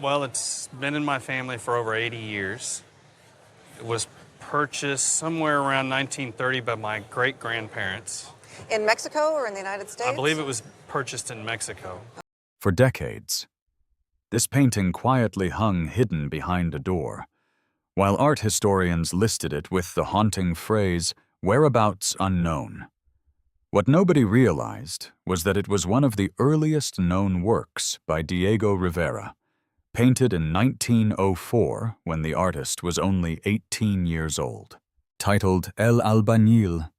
Well, it's been in my family for over 80 years. It was purchased somewhere around 1930 by my great-grandparents. In Mexico or in the United States? I believe it was purchased in Mexico. For decades, this painting quietly hung hidden behind a door, while art historians listed it with the haunting phrase, "whereabouts unknown." What nobody realized was that it was one of the earliest known works by Diego Rivera, painted in 1904 when the artist was only 18 years old. Titled El Albañil,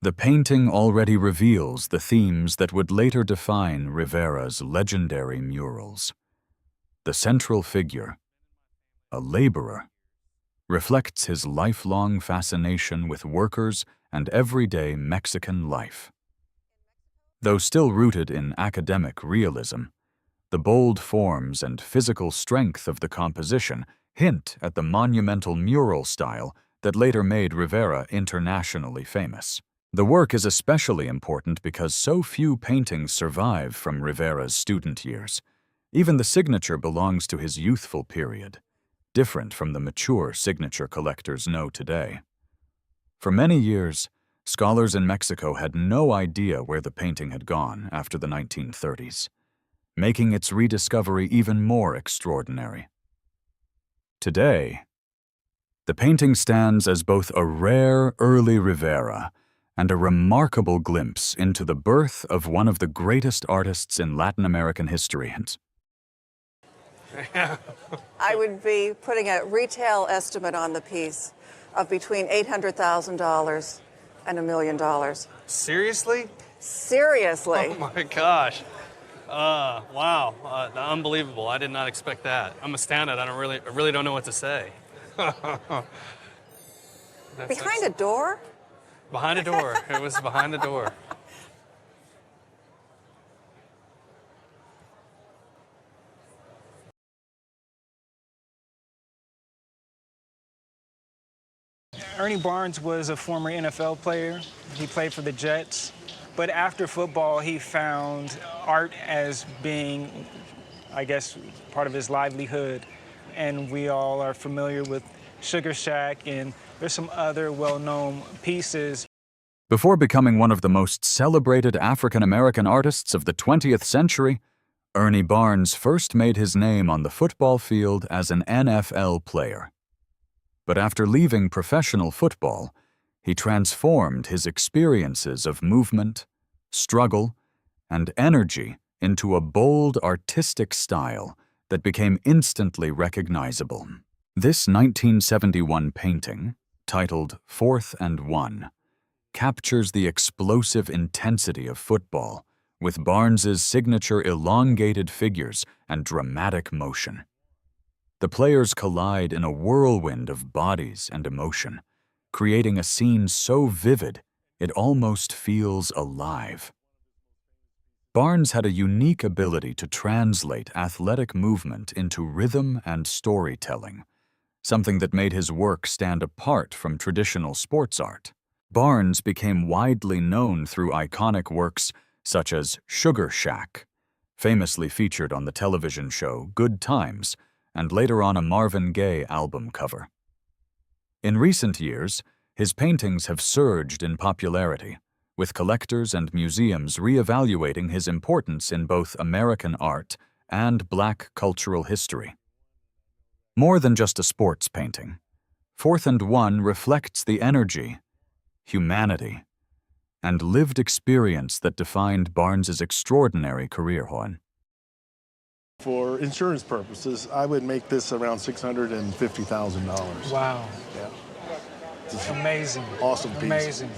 the painting already reveals the themes that would later define Rivera's legendary murals. The central figure, a laborer, reflects his lifelong fascination with workers and everyday Mexican life. Though still rooted in academic realism, the bold forms and physical strength of the composition hint at the monumental mural style that later made Rivera internationally famous. The work is especially important because so few paintings survive from Rivera's student years. Even the signature belongs to his youthful period, different from the mature signature collectors know today. For many years, scholars in Mexico had no idea where the painting had gone after the 1930s, making its rediscovery even more extraordinary. Today, the painting stands as both a rare early Rivera and a remarkable glimpse into the birth of one of the greatest artists in Latin American history. I would be putting a retail estimate on the piece of between $800,000 and $1 million. Seriously? Seriously. Oh my gosh. Wow. Unbelievable. I did not expect that. I'm astounded. I really don't know what to say. Behind a door? Behind a door. It was behind the door. Ernie Barnes was a former NFL player. He played for the Jets. But after football, he found art as being, I guess, part of his livelihood. And we all are familiar with Sugar Shack, and there's some other well-known pieces. Before becoming one of the most celebrated African-American artists of the 20th century, Ernie Barnes first made his name on the football field as an NFL player. But after leaving professional football, he transformed his experiences of movement, struggle, and energy into a bold artistic style that became instantly recognizable. This 1971 painting, titled 4th and 1, captures the explosive intensity of football with Barnes's signature elongated figures and dramatic motion. The players collide in a whirlwind of bodies and emotion, creating a scene so vivid it almost feels alive. Barnes had a unique ability to translate athletic movement into rhythm and storytelling, something that made his work stand apart from traditional sports art. Barnes became widely known through iconic works such as Sugar Shack, famously featured on the television show Good Times, and later on a Marvin Gaye album cover. In recent years, his paintings have surged in popularity, with collectors and museums re-evaluating his importance in both American art and Black cultural history. More than just a sports painting, 4th and 1 reflects the energy, humanity, and lived experience that defined Barnes's extraordinary career. For insurance purposes, I would make this around $650,000. Wow. Yeah. It's Amazing. Awesome piece. Amazing.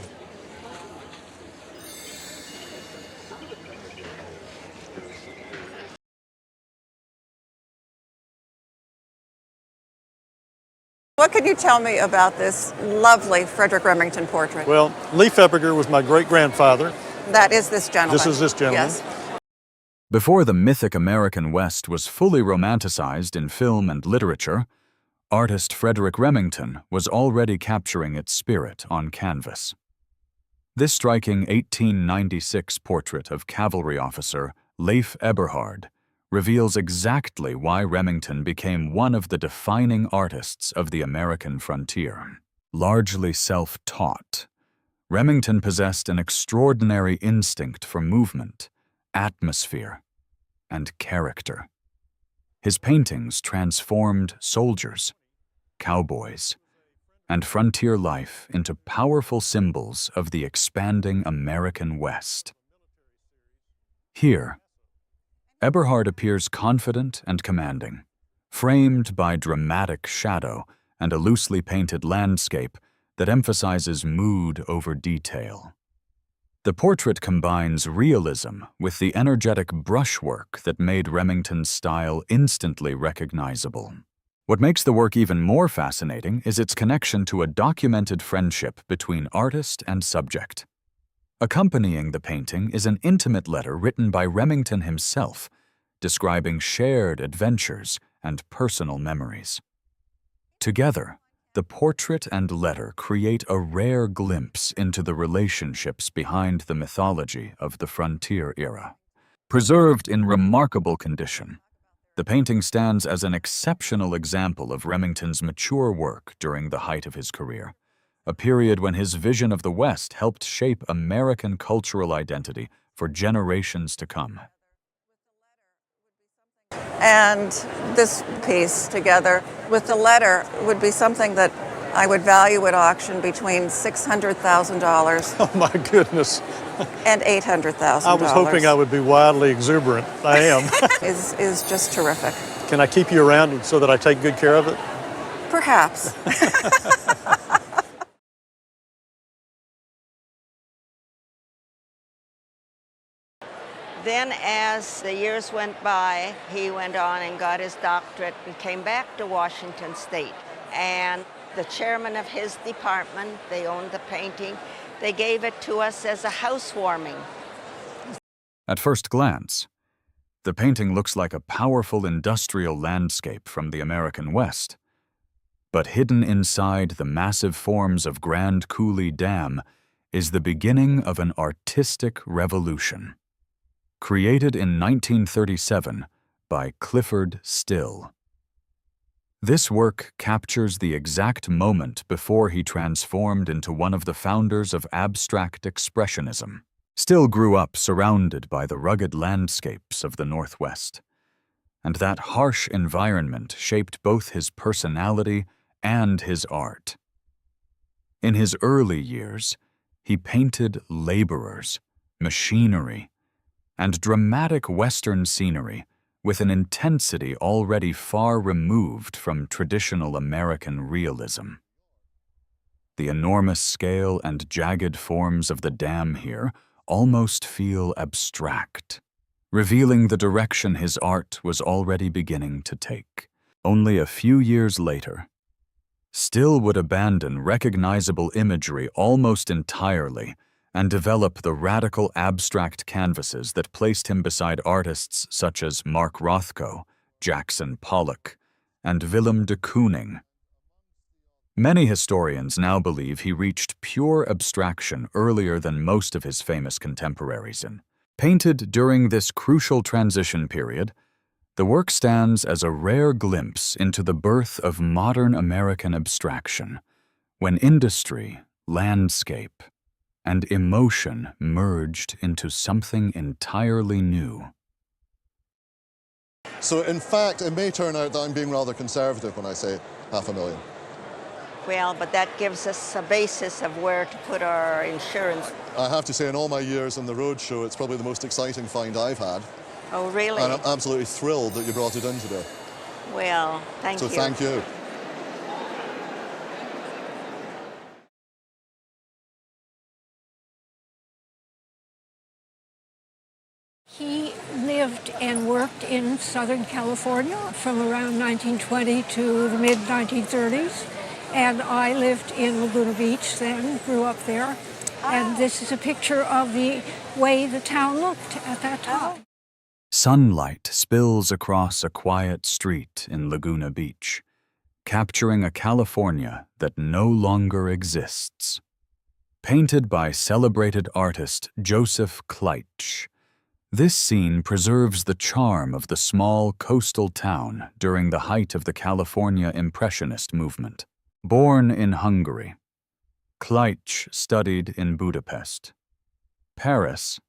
What can you tell me about this lovely Frederick Remington portrait? Well, Lee Feppiger was my great-grandfather. That is this gentleman. This is this gentleman. Yes. Before the mythic American West was fully romanticized in film and literature, artist Frederick Remington was already capturing its spirit on canvas. This striking 1896 portrait of cavalry officer Leif Eberhard reveals exactly why Remington became one of the defining artists of the American frontier. Largely self-taught, Remington possessed an extraordinary instinct for movement, atmosphere, and character. His paintings transformed soldiers, cowboys, and frontier life into powerful symbols of the expanding American West. Here, Eberhard appears confident and commanding, framed by dramatic shadow and a loosely painted landscape that emphasizes mood over detail. The portrait combines realism with the energetic brushwork that made Remington's style instantly recognizable. What makes the work even more fascinating is its connection to a documented friendship between artist and subject. Accompanying the painting is an intimate letter written by Remington himself, describing shared adventures and personal memories. Together, the portrait and letter create a rare glimpse into the relationships behind the mythology of the frontier era. Preserved in remarkable condition, the painting stands as an exceptional example of Remington's mature work during the height of his career, a period when his vision of the West helped shape American cultural identity for generations to come. And this piece together with the letter would be something that I would value at auction between $600,000 Oh my goodness. and $800,000. I was hoping I would be wildly exuberant. I am. is just terrific. Can I keep you around so that I take good care of it? Perhaps. Then as the years went by, he went on and got his doctorate and came back to Washington State. And the chairman of his department, they owned the painting, they gave it to us as a housewarming. At first glance, the painting looks like a powerful industrial landscape from the American West. But hidden inside the massive forms of Grand Coulee Dam is the beginning of an artistic revolution. Created in 1937 by Clyfford Still. This work captures the exact moment before he transformed into one of the founders of abstract expressionism. Still grew up surrounded by the rugged landscapes of the Northwest, and that harsh environment shaped both his personality and his art. In his early years, he painted laborers, machinery, and dramatic Western scenery with an intensity already far removed from traditional American realism. The enormous scale and jagged forms of the dam here almost feel abstract, revealing the direction his art was already beginning to take. Only a few years later, Still would abandon recognizable imagery almost entirely and develop the radical abstract canvases that placed him beside artists such as Mark Rothko, Jackson Pollock, and Willem de Kooning. Many historians now believe he reached pure abstraction earlier than most of his famous contemporaries. Painted during this crucial transition period, the work stands as a rare glimpse into the birth of modern American abstraction, when industry, landscape, and emotion merged into something entirely new. So in fact, it may turn out that I'm being rather conservative when I say $500,000. Well, but that gives us a basis of where to put our insurance. I have to say, in all my years on the roadshow, it's probably the most exciting find I've had. Oh, really? And I'm absolutely thrilled that you brought it in today. Well, thank you. So thank you. He lived and worked in Southern California from around 1920 to the mid-1930s. And I lived in Laguna Beach then, grew up there. And this is a picture of the way the town looked at that time. Sunlight spills across a quiet street in Laguna Beach, capturing a California that no longer exists. Painted by celebrated artist Joseph Kleitsch, This scene preserves the charm of the small coastal town during the height of the California Impressionist movement. Born in Hungary, Kleitsch studied in Budapest, Paris,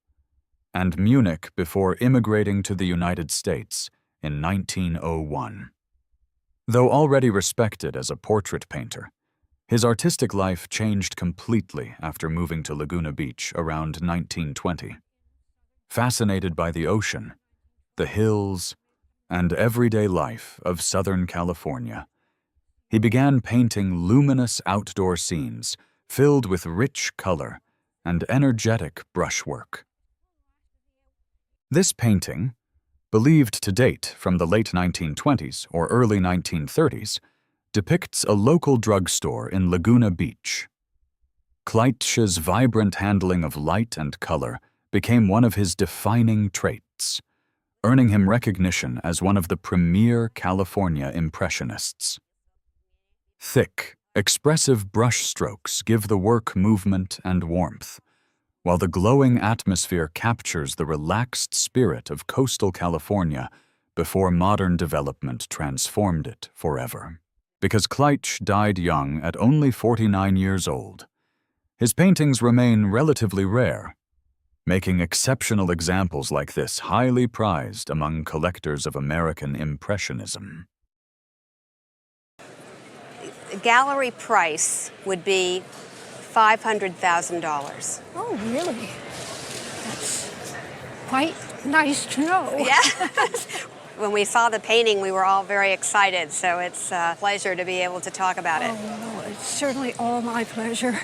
and Munich before immigrating to the United States in 1901. Though already respected as a portrait painter, his artistic life changed completely after moving to Laguna Beach around 1920. Fascinated by the ocean, the hills, and everyday life of Southern California, he began painting luminous outdoor scenes filled with rich color and energetic brushwork. This painting, believed to date from the late 1920s or early 1930s, depicts a local drugstore in Laguna Beach. Kleitsch's vibrant handling of light and color became one of his defining traits, earning him recognition as one of the premier California Impressionists. Thick, expressive brushstrokes give the work movement and warmth, while the glowing atmosphere captures the relaxed spirit of coastal California before modern development transformed it forever. Because Kleitsch died young at only 49 years old, his paintings remain relatively rare, making exceptional examples like this highly prized among collectors of American Impressionism. The gallery price would be $500,000. Oh, really? That's quite nice to know. Yeah. When we saw the painting, we were all very excited, so it's a pleasure to be able to talk about it. Oh, it's certainly all my pleasure.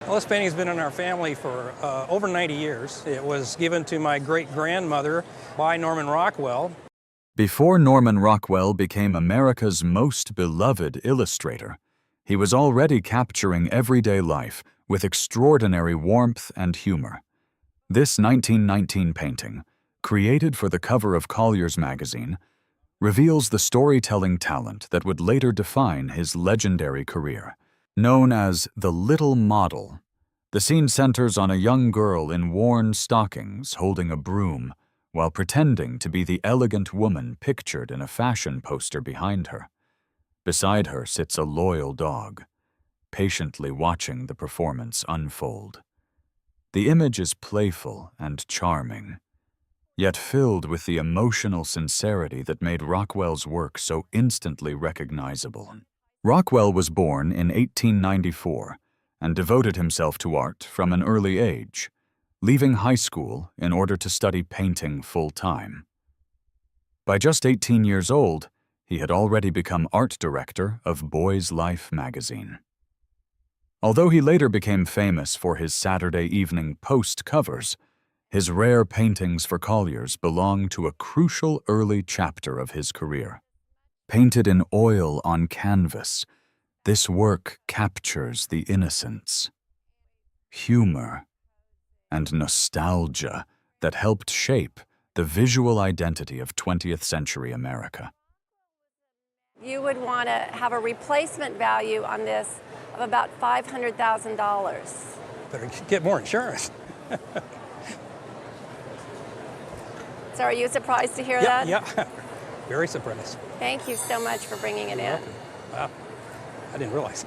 Well, this painting's been in our family for over 90 years. It was given to my great-grandmother by Norman Rockwell. Before Norman Rockwell became America's most beloved illustrator, he was already capturing everyday life with extraordinary warmth and humor. This 1919 painting, created for the cover of Collier's magazine, reveals the storytelling talent that would later define his legendary career. Known as the Little Model, the scene centers on a young girl in worn stockings holding a broom while pretending to be the elegant woman pictured in a fashion poster behind her. Beside her sits a loyal dog, patiently watching the performance unfold. The image is playful and charming, yet filled with the emotional sincerity that made Rockwell's work so instantly recognizable. Rockwell was born in 1894 and devoted himself to art from an early age, leaving high school in order to study painting full-time. By just 18 years old, he had already become art director of Boy's Life magazine. Although he later became famous for his Saturday Evening Post covers, his rare paintings for Collier's belong to a crucial early chapter of his career. Painted in oil on canvas, this work captures the innocence, humor, and nostalgia that helped shape the visual identity of 20th century America. You would want to have a replacement value on this of about $500,000. Better get more insurance. So are you surprised to hear Yeah, that? yeah. Very surprised. Thank you so much for bringing it in. Wow, I didn't realize.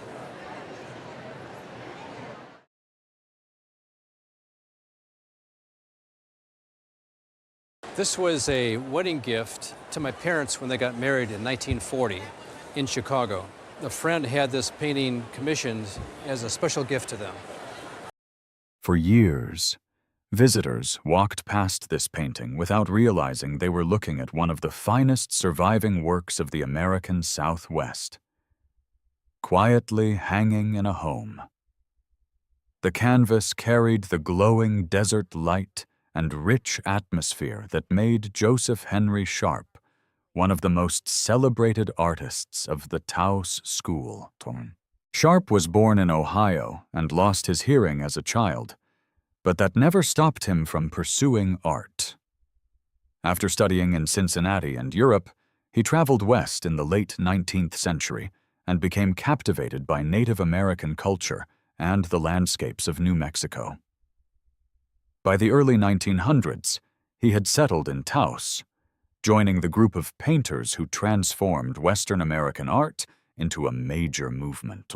This was a wedding gift to my parents when they got married in 1940 in Chicago. A friend had this painting commissioned as a special gift to them. For years, visitors walked past this painting without realizing they were looking at one of the finest surviving works of the American Southwest, quietly hanging in a home. The canvas carried the glowing desert light and rich atmosphere that made Joseph Henry Sharp one of the most celebrated artists of the Taos School. Sharp was born in Ohio and lost his hearing as a child, but that never stopped him from pursuing art. After studying in Cincinnati and Europe, he traveled west in the late 19th century and became captivated by Native American culture and the landscapes of New Mexico. By the early 1900s, he had settled in Taos, joining the group of painters who transformed Western American art into a major movement.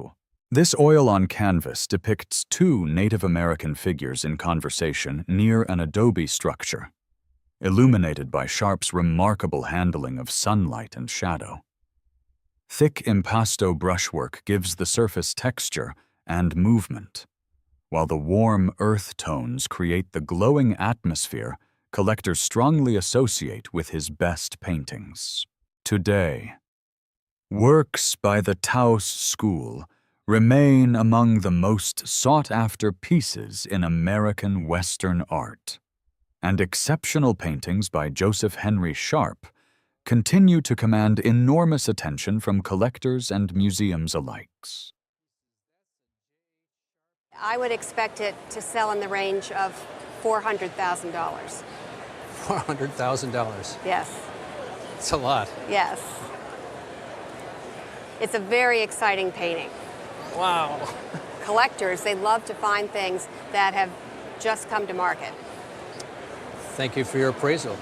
This oil on canvas depicts two Native American figures in conversation near an adobe structure, illuminated by Sharp's remarkable handling of sunlight and shadow. Thick impasto brushwork gives the surface texture and movement, while the warm earth tones create the glowing atmosphere collectors strongly associate with his best paintings. Today, works by the Taos School remain among the most sought-after pieces in American Western art, and exceptional paintings by Joseph Henry Sharp continue to command enormous attention from collectors and museums alike. I would expect it to sell in the range of $400,000. $400,000. Yes. It's a lot. Yes. It's a very exciting painting. Wow. Collectors, they love to find things that have just come to market. Thank you for your appraisal.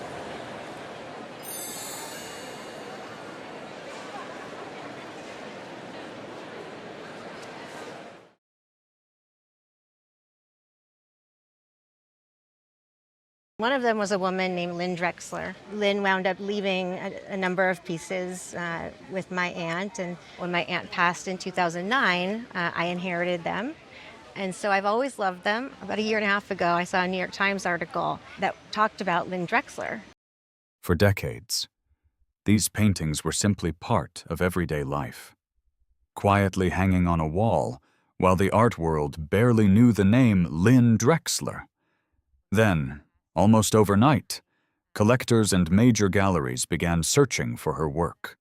One of them was a woman named Lynn Drexler. Lynn wound up leaving a number of pieces with my aunt, and when my aunt passed in 2009, I inherited them. And so I've always loved them. About a year and a half ago, I saw a New York Times article that talked about Lynn Drexler. For decades, these paintings were simply part of everyday life, quietly hanging on a wall while the art world barely knew the name Lynn Drexler. Then, almost overnight, collectors and major galleries began searching for her work,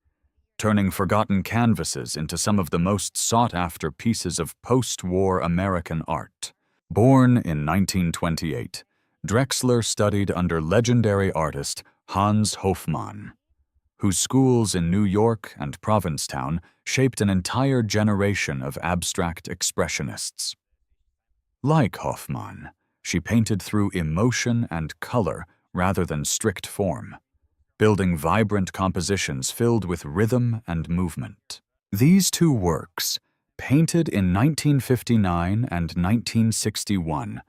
turning forgotten canvases into some of the most sought-after pieces of post-war American art. Born in 1928, Drexler studied under legendary artist Hans Hofmann, whose schools in New York and Provincetown shaped an entire generation of abstract expressionists. Like Hofmann, she painted through emotion and color rather than strict form, building vibrant compositions filled with rhythm and movement. These two works, painted in 1959 and 1961,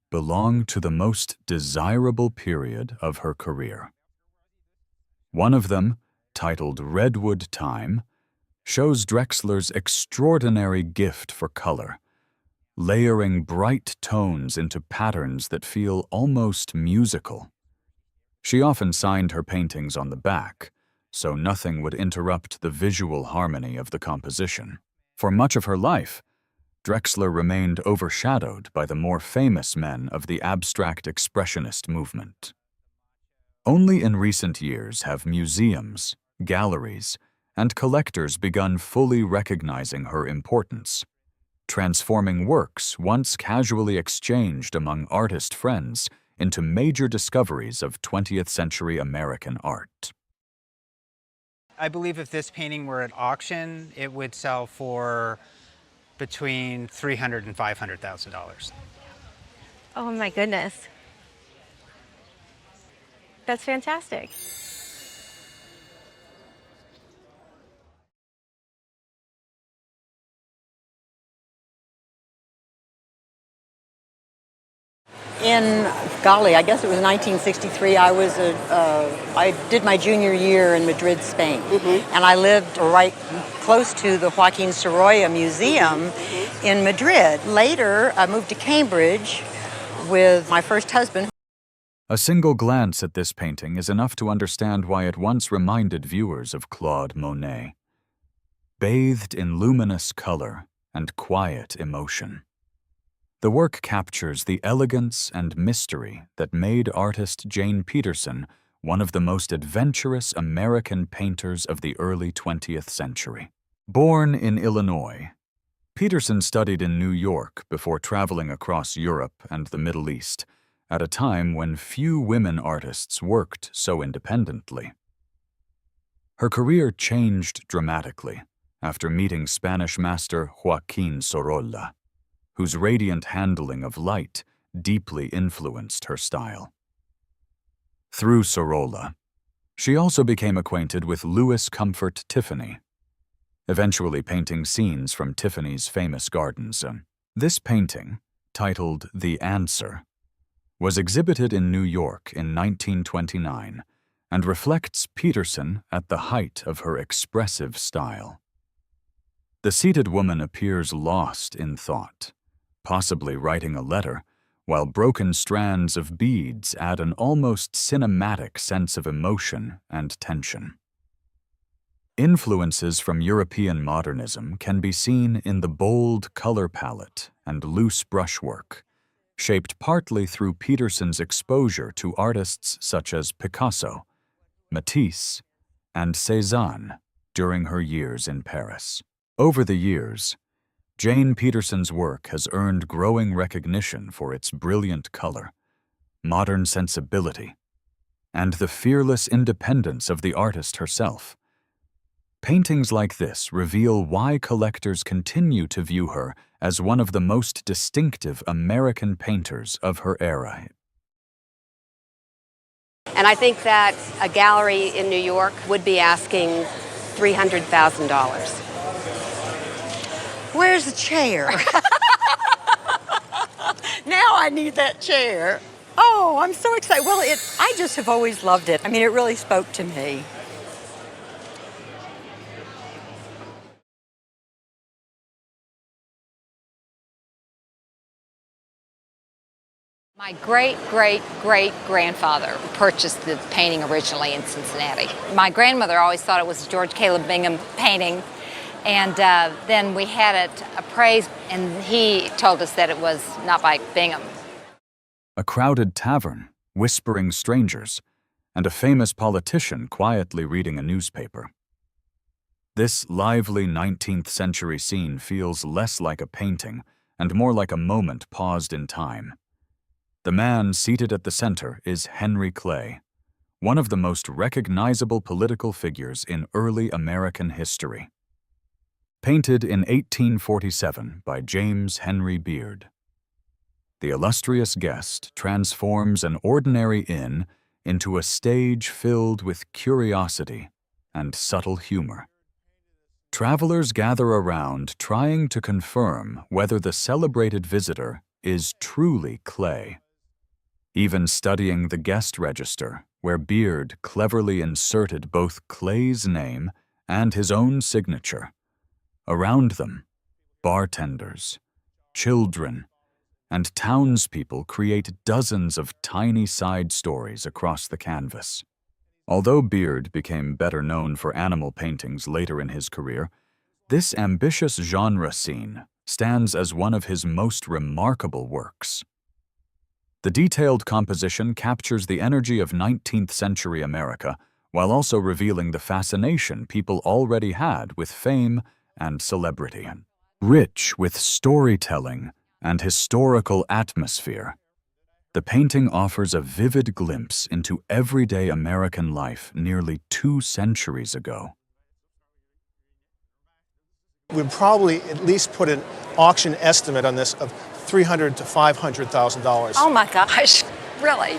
belong to the most desirable period of her career. One of them, titled Redwood Time, shows Drexler's extraordinary gift for color, layering bright tones into patterns that feel almost musical. She often signed her paintings on the back, so nothing would interrupt the visual harmony of the composition. For much of her life, Drexler remained overshadowed by the more famous men of the abstract expressionist movement. Only in recent years have museums, galleries, and collectors begun fully recognizing her importance, transforming works once casually exchanged among artist friends into major discoveries of 20th century American art. I believe if this painting were at auction, it would sell for between $300,000 and $500,000. Oh my goodness. That's fantastic. Golly, I guess it was 1963. I did my junior year in Madrid, Spain, and I lived right close to the Joaquin Sorolla Museum in Madrid. Later, I moved to Cambridge with my first husband. A single glance at this painting is enough to understand why it once reminded viewers of Claude Monet. Bathed in luminous color and quiet emotion, the work captures the elegance and mystery that made artist Jane Peterson one of the most adventurous American painters of the early 20th century. Born in Illinois, Peterson studied in New York before traveling across Europe and the Middle East at a time when few women artists worked so independently. Her career changed dramatically after meeting Spanish master Joaquín Sorolla, whose radiant handling of light deeply influenced her style. Through Sorolla, she also became acquainted with Louis Comfort Tiffany, eventually painting scenes from Tiffany's famous gardens. This painting, titled The Answer, was exhibited in New York in 1929 and reflects Peterson at the height of her expressive style. The seated woman appears lost in thought, possibly writing a letter, while broken strands of beads add an almost cinematic sense of emotion and tension. Influences from European modernism can be seen in the bold color palette and loose brushwork, shaped partly through Peterson's exposure to artists such as Picasso, Matisse, and Cézanne during her years in Paris. Over the years, Jane Peterson's work has earned growing recognition for its brilliant color, modern sensibility, and the fearless independence of the artist herself. Paintings like this reveal why collectors continue to view her as one of the most distinctive American painters of her era. And I think that a gallery in New York would be asking $300,000. Where's the chair? Now I need that chair. Oh, I'm so excited. Well, I just have always loved it. I mean, it really spoke to me. My great-great-great-grandfather purchased the painting originally in Cincinnati. My grandmother always thought it was a George Caleb Bingham painting, and then we had it appraised, and he told us that it was not by Bingham. A crowded tavern, whispering strangers, and a famous politician quietly reading a newspaper. This lively 19th century scene feels less like a painting and more like a moment paused in time. The man seated at the center is Henry Clay, one of the most recognizable political figures in early American history. Painted in 1847 by James Henry Beard, the illustrious guest transforms an ordinary inn into a stage filled with curiosity and subtle humor. Travelers gather around trying to confirm whether the celebrated visitor is truly Clay. Even studying the guest register, where Beard cleverly inserted both Clay's name and his own signature. Around them, bartenders, children, and townspeople create dozens of tiny side stories across the canvas. Although Beard became better known for animal paintings later in his career, this ambitious genre scene stands as one of his most remarkable works. The detailed composition captures the energy of 19th century America while also revealing the fascination people already had with fame and celebrity. Rich with storytelling and historical atmosphere, the painting offers a vivid glimpse into everyday American life nearly 2 centuries ago. We'd probably at least put an auction estimate on this of $300,000 to $500,000. Oh my gosh, really?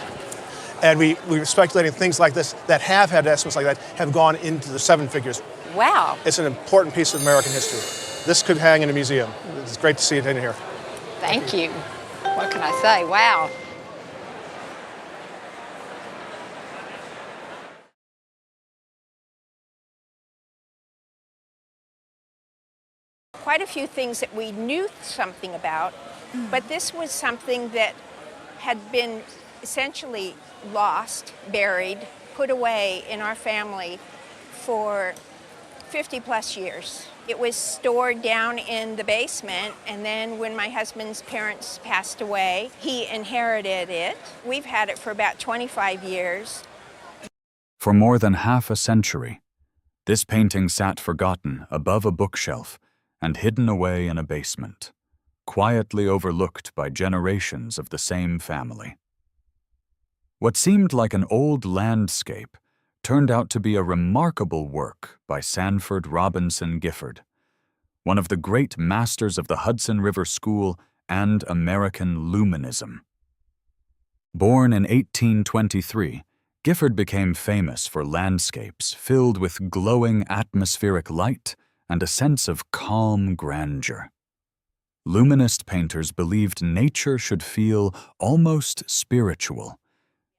And we were speculating things like this that have had estimates like that have gone into the 7 figures. Wow. It's an important piece of American history. This could hang in a museum. It's great to see it in here. Thank you. What can I say? Wow. Quite a few things that we knew something about, but this was something that had been essentially lost, buried, put away in our family for 50 plus years. It was stored down in the basement, and then when my husband's parents passed away, he inherited it. We've had it for about 25 years. For more than half a century, this painting sat forgotten above a bookshelf and hidden away in a basement, quietly overlooked by generations of the same family. What seemed like an old landscape turned out to be a remarkable work by Sanford Robinson Gifford, one of the great masters of the Hudson River School and American Luminism. Born in 1823, Gifford became famous for landscapes filled with glowing atmospheric light and a sense of calm grandeur. Luminist painters believed nature should feel almost spiritual,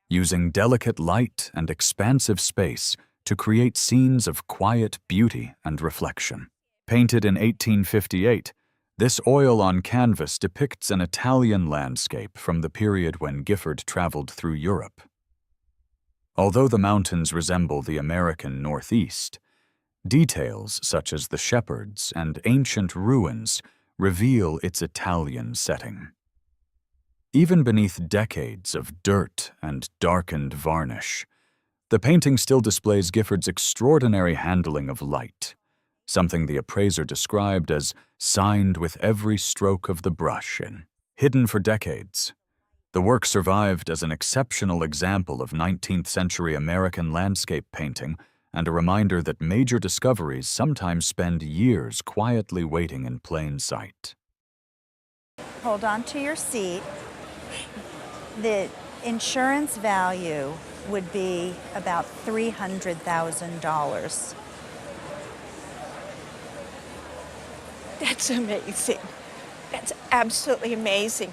using delicate light and expansive space to create scenes of quiet beauty and reflection. Painted in 1858, this oil on canvas depicts an Italian landscape from the period when Gifford traveled through Europe. Although the mountains resemble the American Northeast, details such as the shepherds and ancient ruins reveal its Italian setting. Even beneath decades of dirt and darkened varnish, the painting still displays Gifford's extraordinary handling of light, something the appraiser described as signed with every stroke of the brush and hidden for decades. The work survived as an exceptional example of 19th century American landscape painting and a reminder that major discoveries sometimes spend years quietly waiting in plain sight. Hold on to your seat. The insurance value would be about $300,000. That's amazing. That's absolutely amazing.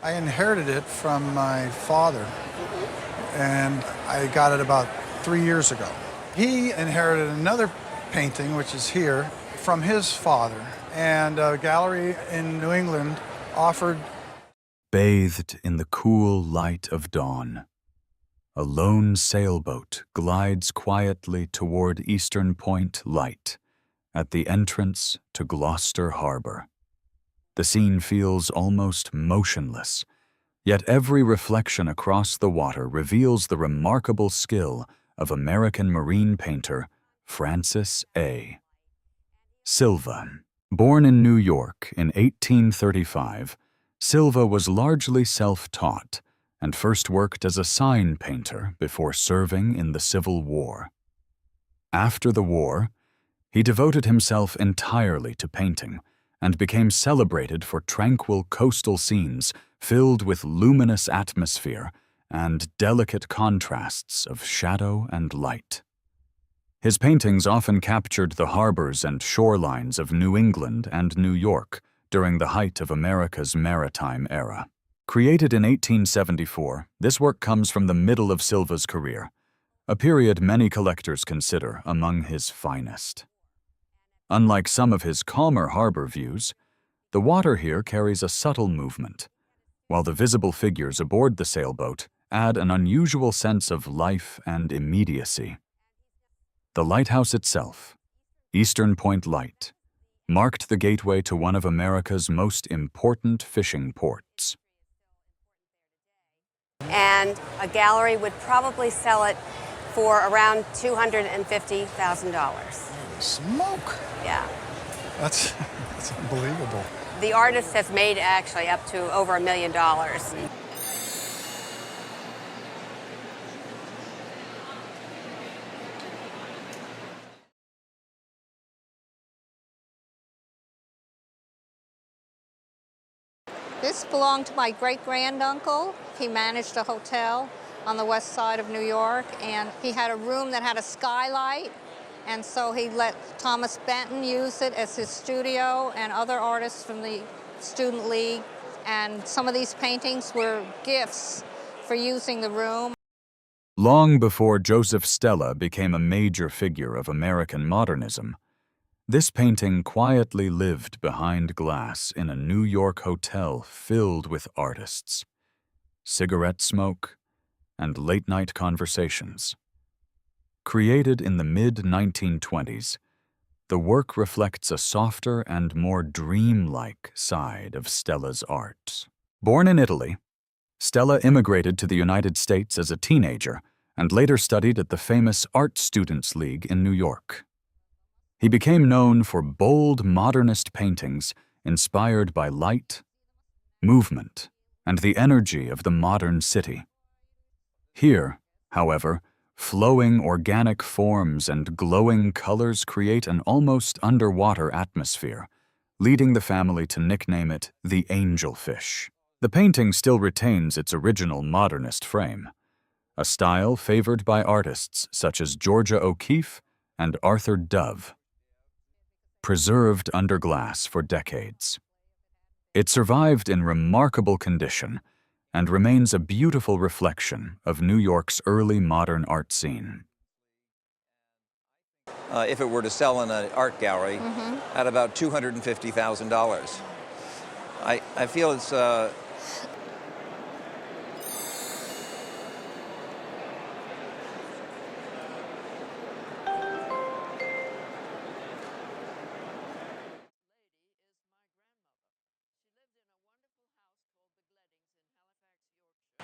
I inherited it from my father, and I got it about 3 years ago. He inherited another painting, which is here, from his father, and a gallery in New England offered. Bathed in the cool light of dawn, a lone sailboat glides quietly toward Eastern Point Light at the entrance to Gloucester Harbor. The scene feels almost motionless, yet every reflection across the water reveals the remarkable skill of American marine painter Francis A. Silva. Born in New York in 1835, Silva was largely self-taught and first worked as a sign painter before serving in the Civil War. After the war, he devoted himself entirely to painting and became celebrated for tranquil coastal scenes filled with luminous atmosphere and delicate contrasts of shadow and light. His paintings often captured the harbors and shorelines of New England and New York during the height of America's maritime era. Created in 1874, this work comes from the middle of Silva's career, a period many collectors consider among his finest. Unlike some of his calmer harbor views, the water here carries a subtle movement, while the visible figures aboard the sailboat add an unusual sense of life and immediacy. The lighthouse itself, Eastern Point Light, marked the gateway to one of America's most important fishing ports. And a gallery would probably sell it for around $250,000. Smoke! Yeah. That's unbelievable. The artist has made actually up to over $1 million. This belonged to my great-granduncle. He managed a hotel on the west side of New York, and he had a room that had a skylight, and so he let Thomas Benton use it as his studio and other artists from the Student League, and some of these paintings were gifts for using the room. Long before Joseph Stella became a major figure of American modernism, this painting quietly lived behind glass in a New York hotel filled with artists, cigarette smoke, and late-night conversations. Created in the mid-1920s, the work reflects a softer and more dreamlike side of Stella's art. Born in Italy, Stella immigrated to the United States as a teenager and later studied at the famous Art Students League in New York. He became known for bold modernist paintings inspired by light, movement, and the energy of the modern city. Here, however, flowing organic forms and glowing colors create an almost underwater atmosphere, leading the family to nickname it the angelfish. The painting still retains its original modernist frame, a style favored by artists such as Georgia O'Keeffe and Arthur Dove. Preserved under glass for decades, it survived in remarkable condition and remains a beautiful reflection of New York's early modern art scene. If it were to sell in an art gallery at about $250,000. I feel it's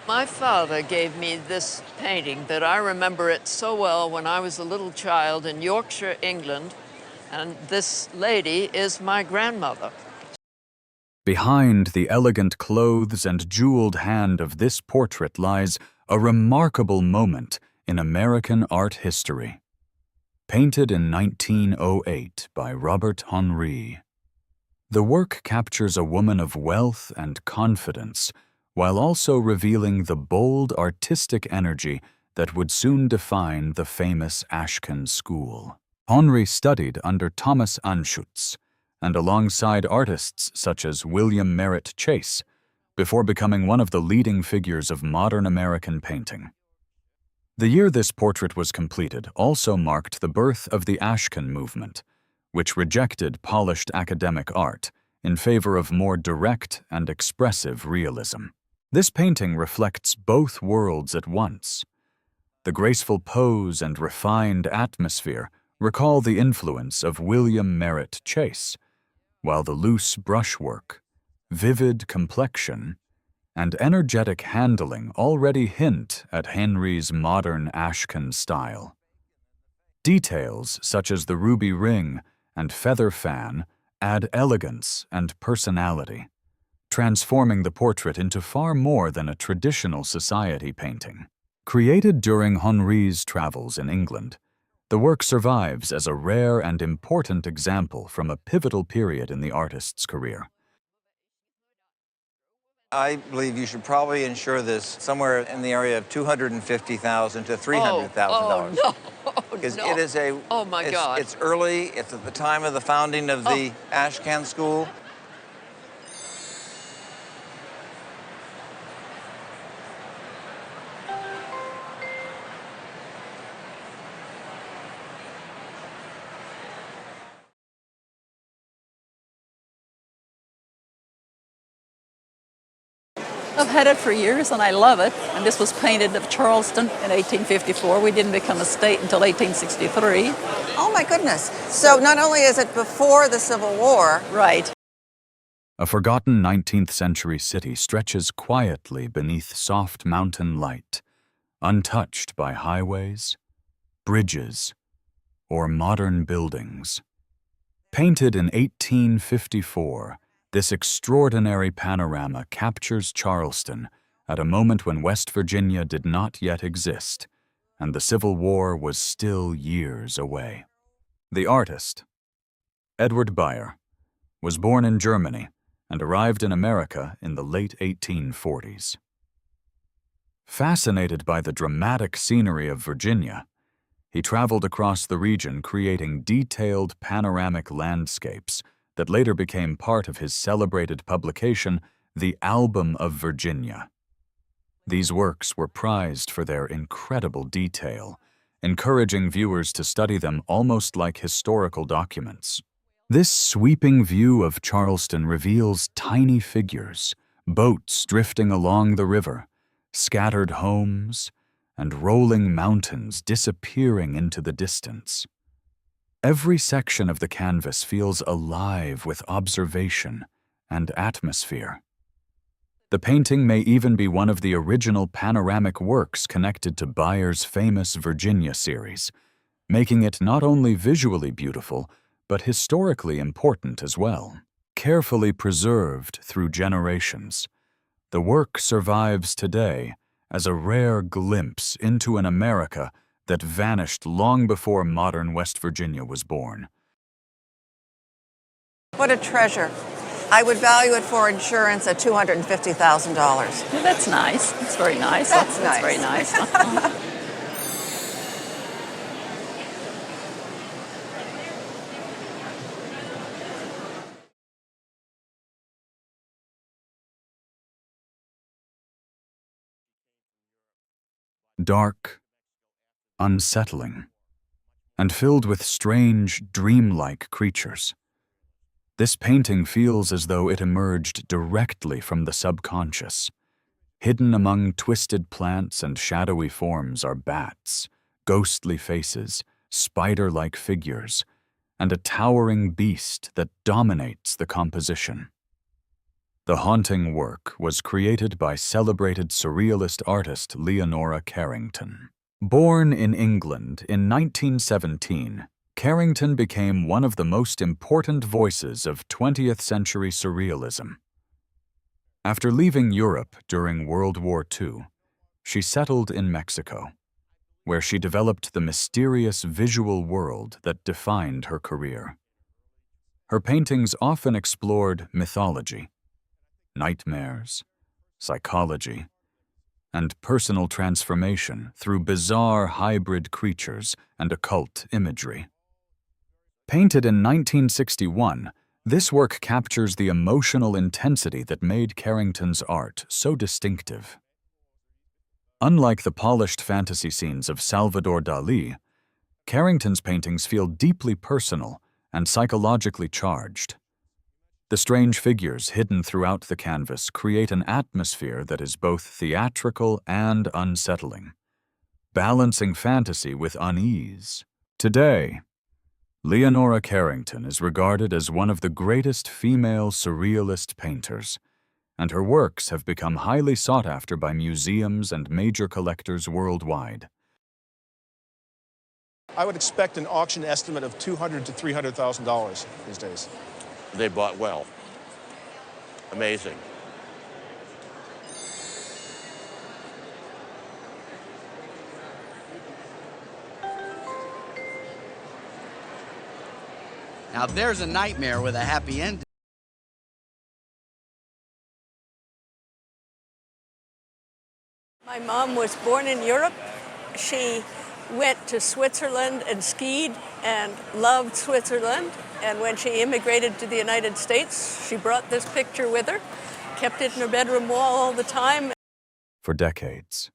My father gave me this painting that I remember it so well when I was a little child in Yorkshire, England, and this lady is my grandmother. Behind the elegant clothes and jeweled hand of this portrait lies a remarkable moment in American art history. Painted in 1908 by Robert Henri. The work captures a woman of wealth and confidence, while also revealing the bold artistic energy that would soon define the famous Ashcan school. Henri studied under Thomas Anschutz and alongside artists such as William Merritt Chase before becoming one of the leading figures of modern American painting. The year this portrait was completed also marked the birth of the Ashcan movement, which rejected polished academic art in favor of more direct and expressive realism. This painting reflects both worlds at once. The graceful pose and refined atmosphere recall the influence of William Merritt Chase, while the loose brushwork, vivid complexion, and energetic handling already hint at Henri's modern Ashcan style. Details such as the ruby ring and feather fan add elegance and personality, transforming the portrait into far more than a traditional society painting. Created during Henri's travels in England, the work survives as a rare and important example from a pivotal period in the artist's career. I believe you should probably insure this somewhere in the area of $250,000 to $300,000. Oh, no. Because no. it is a. Oh, my God. It's early. It's at the time of the founding of the Ashcan School. I've had it for years and I love it. And this was painted of Charleston in 1854. We didn't become a state until 1863. Oh my goodness. So not only is it before the Civil War. Right. A forgotten 19th century city stretches quietly beneath soft mountain light, untouched by highways, bridges, or modern buildings. Painted in 1854, this extraordinary panorama captures Charleston at a moment when West Virginia did not yet exist, and the Civil War was still years away. The artist, Edward Beyer, was born in Germany and arrived in America in the late 1840s. Fascinated by the dramatic scenery of Virginia, he traveled across the region creating detailed panoramic landscapes that later became part of his celebrated publication, The Album of Virginia. These works were prized for their incredible detail, encouraging viewers to study them almost like historical documents. This sweeping view of Charleston reveals tiny figures, boats drifting along the river, scattered homes, and rolling mountains disappearing into the distance. Every section of the canvas feels alive with observation and atmosphere. The painting may even be one of the original panoramic works connected to Bayer's famous Virginia series, making it not only visually beautiful, but historically important as well. Carefully preserved through generations, the work survives today as a rare glimpse into an America that vanished long before modern West Virginia was born. What a treasure. I would value it for insurance at $250,000. Well, that's nice. That's very nice. That's That's very nice. Dark, unsettling, and filled with strange, dreamlike creatures. This painting feels as though it emerged directly from the subconscious. Hidden among twisted plants and shadowy forms are bats, ghostly faces, spider-like figures, and a towering beast that dominates the composition. The haunting work was created by celebrated surrealist artist Leonora Carrington. Born in England in 1917, Carrington became one of the most important voices of 20th century surrealism. After leaving Europe during World War II, she settled in Mexico, where she developed the mysterious visual world that defined her career. Her paintings often explored mythology, nightmares, psychology, and personal transformation through bizarre hybrid creatures and occult imagery. Painted in 1961, this work captures the emotional intensity that made Carrington's art so distinctive. Unlike the polished fantasy scenes of Salvador Dali, Carrington's paintings feel deeply personal and psychologically charged. The strange figures hidden throughout the canvas create an atmosphere that is both theatrical and unsettling, balancing fantasy with unease. Today, Leonora Carrington is regarded as one of the greatest female surrealist painters, and her works have become highly sought after by museums and major collectors worldwide. I would expect an auction estimate of $200,000 to $300,000 these days. They bought well. Amazing. Now there's a nightmare with a happy ending. My mom was born in Europe. She went to Switzerland and skied and loved Switzerland. And when she immigrated to the United States, she brought this picture with her, kept it in her bedroom wall all the time. For decades,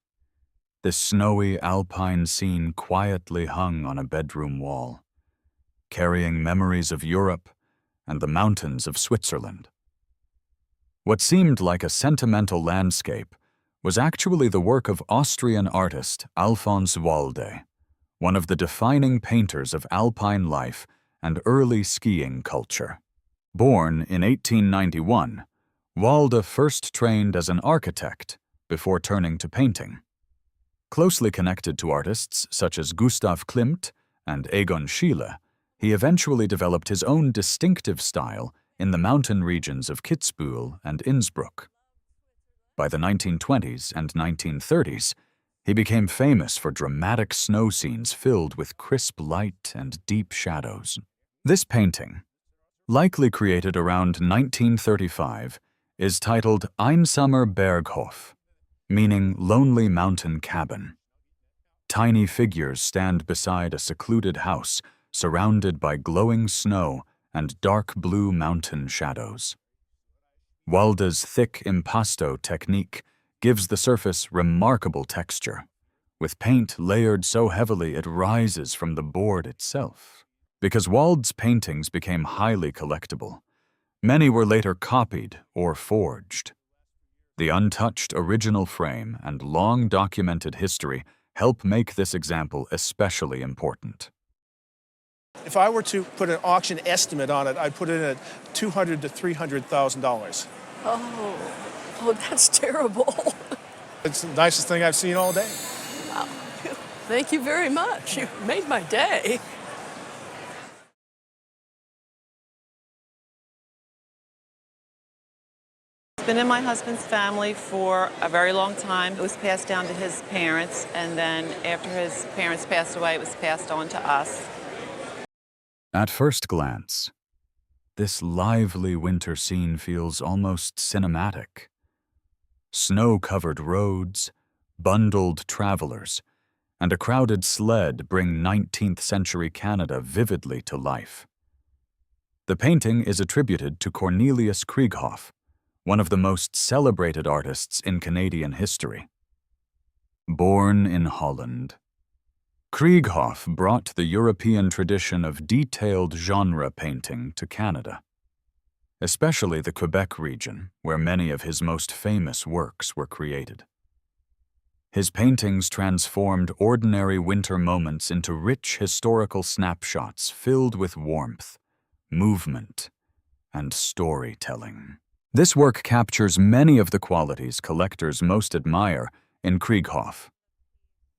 this snowy alpine scene quietly hung on a bedroom wall, carrying memories of Europe and the mountains of Switzerland. What seemed like a sentimental landscape was actually the work of Austrian artist Alphonse Walde, one of the defining painters of alpine life and early skiing culture. Born in 1891, Walde first trained as an architect before turning to painting. Closely connected to artists such as Gustav Klimt and Egon Schiele, he eventually developed his own distinctive style in the mountain regions of Kitzbühel and Innsbruck. By the 1920s and 1930s, he became famous for dramatic snow scenes filled with crisp light and deep shadows. This painting, likely created around 1935, is titled Einsamer Berghof, meaning lonely mountain cabin. Tiny figures stand beside a secluded house surrounded by glowing snow and dark blue mountain shadows. Walde's thick impasto technique gives the surface remarkable texture, with paint layered so heavily it rises from the board itself. Because Walde's paintings became highly collectible, many were later copied or forged. The untouched original frame and long documented history help make this example especially important. If I were to put an auction estimate on it, I'd put it at $200,000 to $300,000. Oh, Oh, that's terrible. It's the nicest thing I've seen all day. Wow. Thank you very much. You made my day. It's been in my husband's family for a very long time. It was passed down to his parents, and then after his parents passed away, it was passed on to us. At first glance, this lively winter scene feels almost cinematic. Snow-covered roads, bundled travelers, and a crowded sled bring 19th century Canada vividly to life. The painting is attributed to Cornelius Krieghoff, one of the most celebrated artists in Canadian history. Born in Holland, Krieghoff brought the European tradition of detailed genre painting to Canada, especially the Quebec region, where many of his most famous works were created. His paintings transformed ordinary winter moments into rich historical snapshots filled with warmth, movement, and storytelling. This work captures many of the qualities collectors most admire in Krieghoff.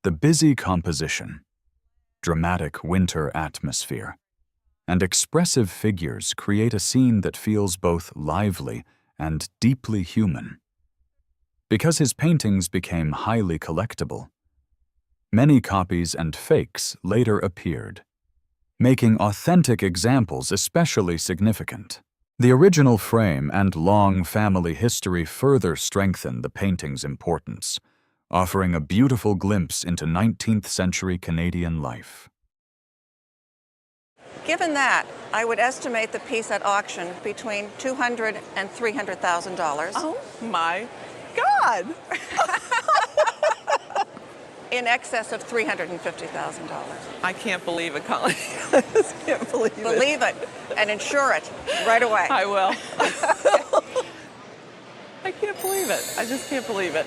The busy composition, dramatic winter atmosphere, and expressive figures create a scene that feels both lively and deeply human. Because his paintings became highly collectible, many copies and fakes later appeared, making authentic examples especially significant. The original frame and long family history further strengthen the painting's importance, offering a beautiful glimpse into 19th century Canadian life. Given that, I would estimate the piece at auction between $200,000 and $300,000. Oh my God! In excess of $350,000. I can't believe it, Colleen. I just can't believe it. Believe it and insure it right away. I will. I can't believe it. I just can't believe it.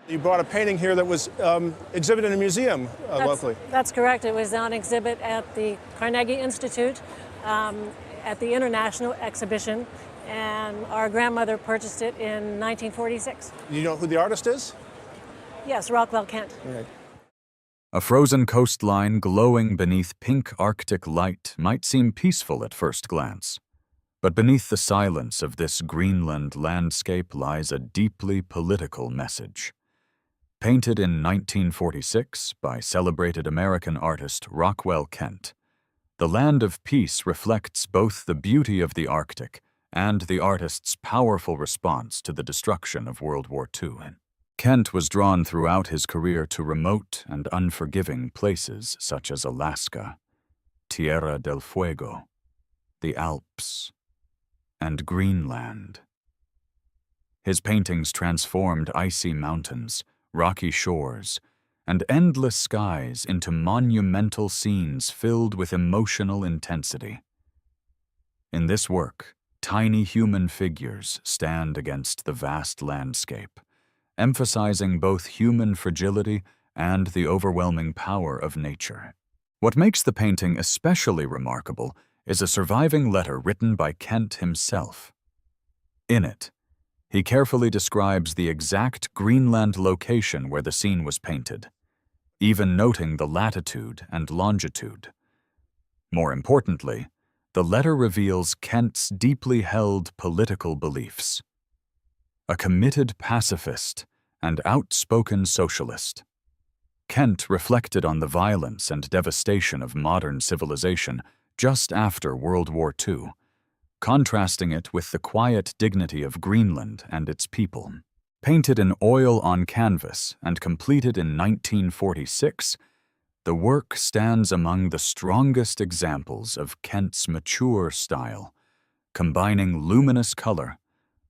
You brought a painting here that was exhibited in a museum locally. That's correct. It was on exhibit at the Carnegie Institute at the International Exhibition, and our grandmother purchased it in 1946. You know who the artist is? Yes, Rockwell Kent. Right. A frozen coastline glowing beneath pink Arctic light might seem peaceful at first glance, but beneath the silence of this Greenland landscape lies a deeply political message. Painted in 1946 by celebrated American artist Rockwell Kent, the Land of Peace reflects both the beauty of the Arctic and the artist's powerful response to the destruction of World War II. Kent was drawn throughout his career to remote and unforgiving places such as Alaska, Tierra del Fuego, the Alps, and Greenland. His paintings transformed icy mountains, rocky shores, and endless skies into monumental scenes filled with emotional intensity. In this work, tiny human figures stand against the vast landscape, emphasizing both human fragility and the overwhelming power of nature. What makes the painting especially remarkable is a surviving letter written by Kent himself. In it, he carefully describes the exact Greenland location where the scene was painted, even noting the latitude and longitude. More importantly, the letter reveals Kent's deeply held political beliefs. A committed pacifist and outspoken socialist, Kent reflected on the violence and devastation of modern civilization just after World War II, contrasting it with the quiet dignity of Greenland and its people. Painted in oil on canvas and completed in 1946, the work stands among the strongest examples of Kent's mature style, combining luminous color,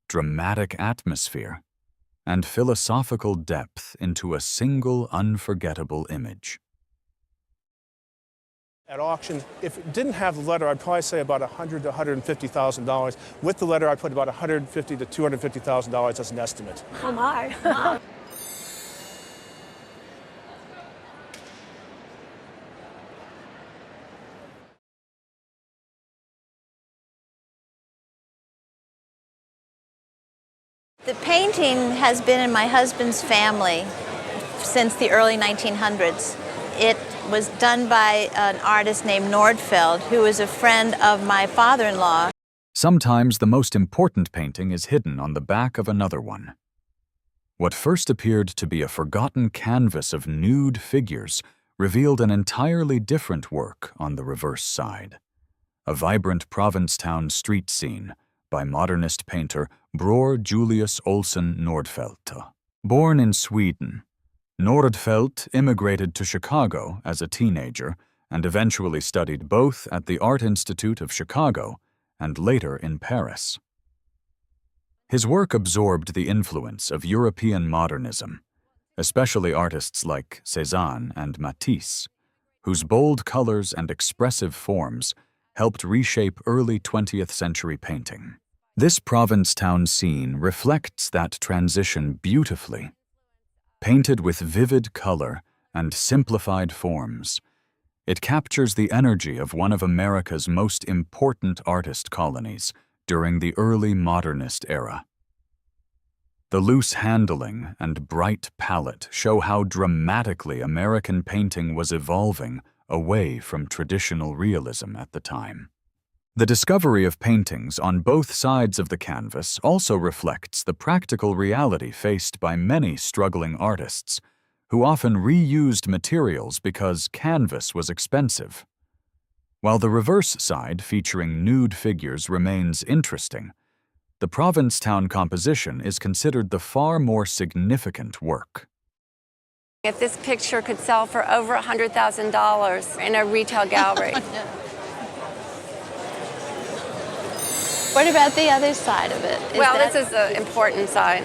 dramatic atmosphere, and philosophical depth into a single unforgettable image. At auction, if it didn't have the letter, I'd probably say about $100,000 to $150,000. With the letter, I'd put about $150,000 to $250,000 as an estimate. Oh my. The painting has been in my husband's family since the early 1900s. It was done by an artist named Nordfeld, who is a friend of my father-in-law. Sometimes the most important painting is hidden on the back of another one. What first appeared to be a forgotten canvas of nude figures revealed an entirely different work on the reverse side. A vibrant Provincetown street scene by modernist painter Bror Julius Olsen Nordfeldt. Born in Sweden, Nordfeldt immigrated to Chicago as a teenager and eventually studied both at the Art Institute of Chicago and later in Paris. His work absorbed the influence of European modernism, especially artists like Cézanne and Matisse, whose bold colors and expressive forms helped reshape early 20th century painting. This Provincetown scene reflects that transition beautifully. Painted with vivid color and simplified forms, it captures the energy of one of America's most important artist colonies during the early modernist era. The loose handling and bright palette show how dramatically American painting was evolving away from traditional realism at the time. The discovery of paintings on both sides of the canvas also reflects the practical reality faced by many struggling artists, who often reused materials because canvas was expensive. While the reverse side, featuring nude figures, remains interesting, the Provincetown composition is considered the far more significant work. If this picture could sell for over $100,000 in a retail gallery. What about the other side of it? Well, this is the important side.